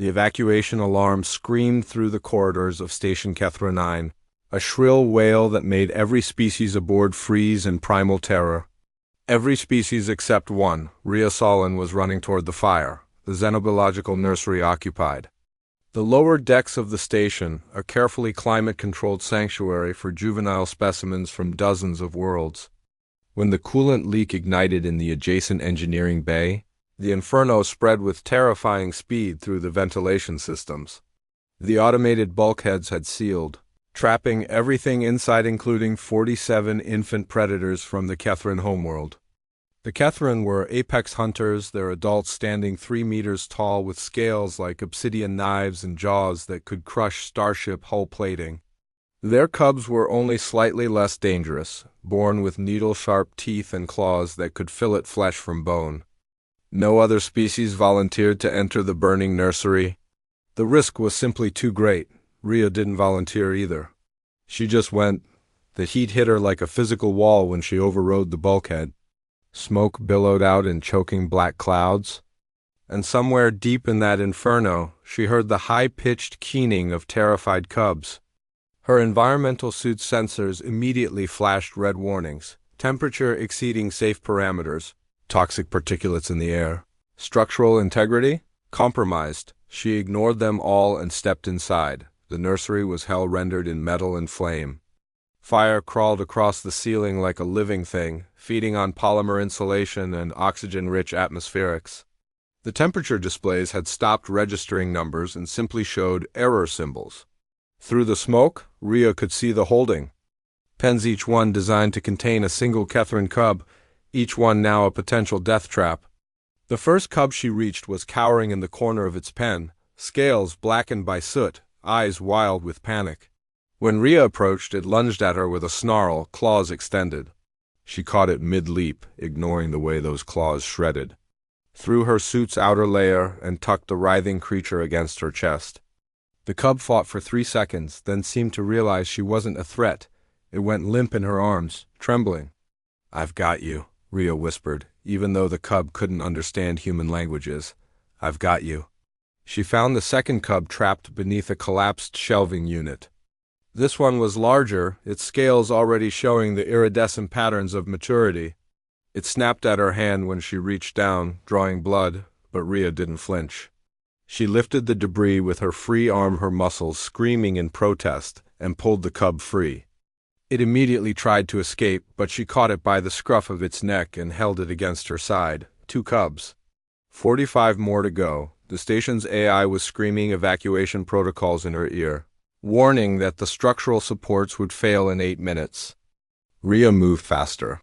The evacuation alarm screamed through the corridors of Station Kethra 9, a shrill wail that made every species aboard freeze in primal terror. Every species except one, Rhea Solon, was running toward the fire, the xenobiological nursery occupied. The lower decks of the station, a carefully climate-controlled sanctuary for juvenile specimens from dozens of worlds. When the coolant leak ignited in the adjacent engineering bay, the inferno spread with terrifying speed through the ventilation systems. The automated bulkheads had sealed, trapping everything inside, including 47 infant predators from the Kethran homeworld. The Kethran were apex hunters, their adults standing 3 meters tall with scales like obsidian knives and jaws that could crush starship hull plating. Their cubs were only slightly less dangerous, born with needle-sharp teeth and claws that could fillet flesh from bone. No other species volunteered to enter the burning nursery. The risk was simply too great. Rhea didn't volunteer either. She just went. The heat hit her like a physical wall when she overrode the bulkhead. Smoke billowed out in choking black clouds. And somewhere deep in that inferno, she heard the high-pitched keening of terrified cubs. Her environmental suit's sensors immediately flashed red warnings. Temperature exceeding safe parameters. Toxic particulates in the air. Structural integrity? Compromised. She ignored them all and stepped inside. The nursery was hell-rendered in metal and flame. Fire crawled across the ceiling like a living thing, feeding on polymer insulation and oxygen-rich atmospherics. The temperature displays had stopped registering numbers and simply showed error symbols. Through the smoke, Rhea could see the holding. Pens, each one designed to contain a single Kethran cub, each one now a potential death trap. The first cub she reached was cowering in the corner of its pen, scales blackened by soot, eyes wild with panic. When Rhea approached, it lunged at her with a snarl, claws extended. She caught it mid-leap, ignoring the way those claws shredded. Through her suit's outer layer and tucked the writhing creature against her chest. The cub fought for 3 seconds, then seemed to realize she wasn't a threat. It went limp in her arms, trembling. "I've got you," Rhea whispered, even though the cub couldn't understand human languages. "I've got you." She found the second cub trapped beneath a collapsed shelving unit. This one was larger, its scales already showing the iridescent patterns of maturity. It snapped at her hand when she reached down, drawing blood, but Rhea didn't flinch. She lifted the debris with her free arm, her muscles screaming in protest, and pulled the cub free. It immediately tried to escape, but she caught it by the scruff of its neck and held it against her side. 2 cubs. 45 more to go. The station's AI was screaming evacuation protocols in her ear, warning that the structural supports would fail in 8 minutes. Rhea moved faster.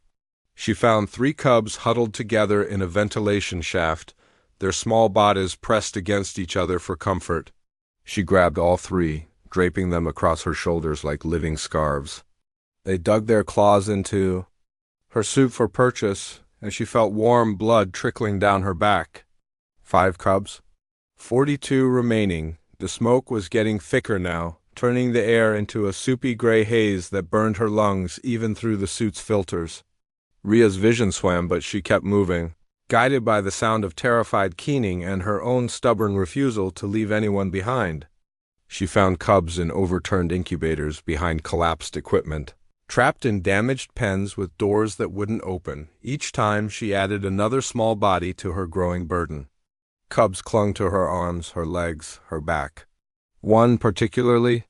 She found 3 cubs huddled together in a ventilation shaft, their small bodies pressed against each other for comfort. She grabbed all 3, draping them across her shoulders like living scarves. They dug their claws into her suit for purchase, and she felt warm blood trickling down her back. 5 cubs. 42 remaining. The smoke was getting thicker now, turning the air into a soupy gray haze that burned her lungs even through the suit's filters. Rhea's vision swam, but she kept moving, guided by the sound of terrified keening and her own stubborn refusal to leave anyone behind. She found cubs in overturned incubators behind collapsed equipment, trapped in damaged pens with doors that wouldn't open. Each time she added another small body to her growing burden. Cubs clung to her arms, her legs, her back. One particularly,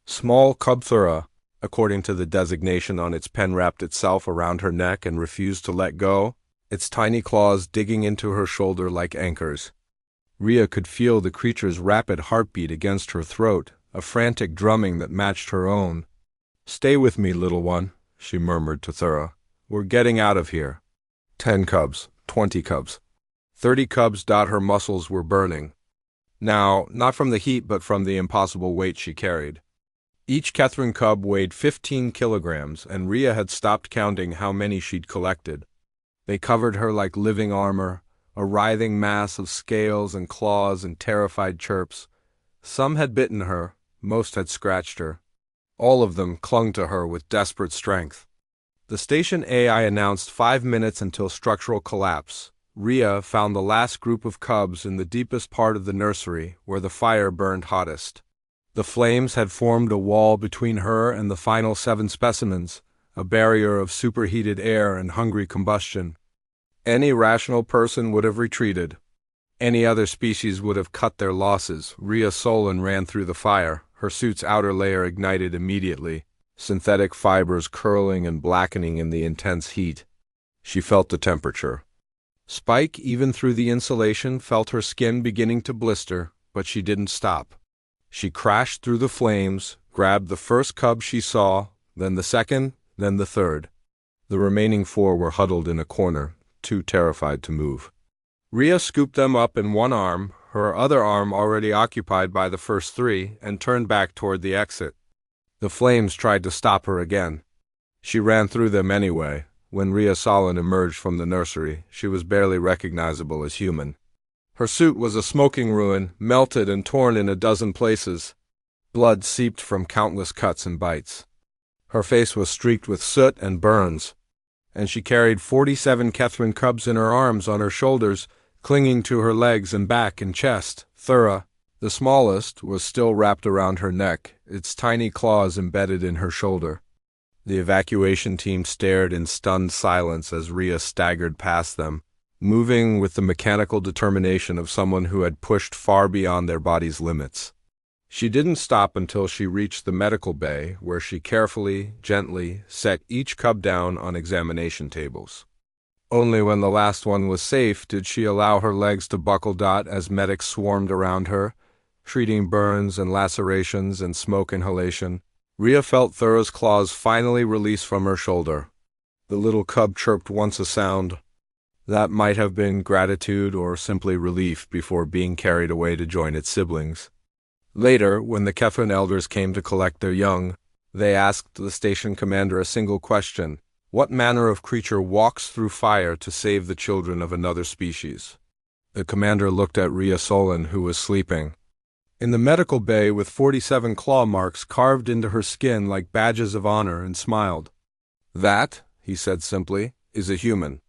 small cubthura, according to the designation on its pen, wrapped itself around her neck and refused to let go, its tiny claws digging into her shoulder like anchors. Rhea could feel the creature's rapid heartbeat against her throat, a frantic drumming that matched her own. "Stay with me, little one," she murmured to Thura. "We're getting out of here." 10 cubs, 20 cubs, 30 cubs. Her muscles were burning. Now, not from the heat but from the impossible weight she carried. Each Kethran cub weighed 15 kilograms, and Rhea had stopped counting how many she'd collected. They covered her like living armor, a writhing mass of scales and claws and terrified chirps. Some had bitten her, most had scratched her. All of them clung to her with desperate strength. The station AI announced 5 minutes until structural collapse. Rhea found the last group of cubs in the deepest part of the nursery, where the fire burned hottest. The flames had formed a wall between her and the final 7 specimens, a barrier of superheated air and hungry combustion. Any rational person would have retreated. Any other species would have cut their losses. Rhea Solon ran through the fire, her suit's outer layer ignited immediately, synthetic fibers curling and blackening in the intense heat. She felt the temperature. Spike, even through the insulation, felt her skin beginning to blister, but she didn't stop. She crashed through the flames, grabbed the first cub she saw, then the second, then the third. The remaining 4 were huddled in a corner, too terrified to move. Rhea scooped them up in one arm, her other arm already occupied by the first 3, and turned back toward the exit. The flames tried to stop her again. She ran through them anyway. When Rhea Solon emerged from the nursery, she was barely recognizable as human. Her suit was a smoking ruin, melted and torn in a dozen places. Blood seeped from countless cuts and bites. Her face was streaked with soot and burns, and she carried 47 Kethrin cubs in her arms on her shoulders, clinging to her legs and back and chest. Thura, the smallest, was still wrapped around her neck, its tiny claws embedded in her shoulder. The evacuation team stared in stunned silence as Rhea staggered past them, moving with the mechanical determination of someone who had pushed far beyond their body's limits. She didn't stop until she reached the medical bay, where she carefully, gently, set each cub down on examination tables. Only when the last one was safe did she allow her legs to buckle as medics swarmed around her, treating burns and lacerations and smoke inhalation. Rhea felt Thura's claws finally release from her shoulder. The little cub chirped once a sound that might have been gratitude or simply relief before being carried away to join its siblings. Later, when the Kethrin elders came to collect their young, they asked the station commander a single question: what manner of creature walks through fire to save the children of another species? The commander looked at Rhea Solon, who was sleeping in the medical bay with 47 claw marks carved into her skin like badges of honor, and smiled. "That," he said simply, "is a human."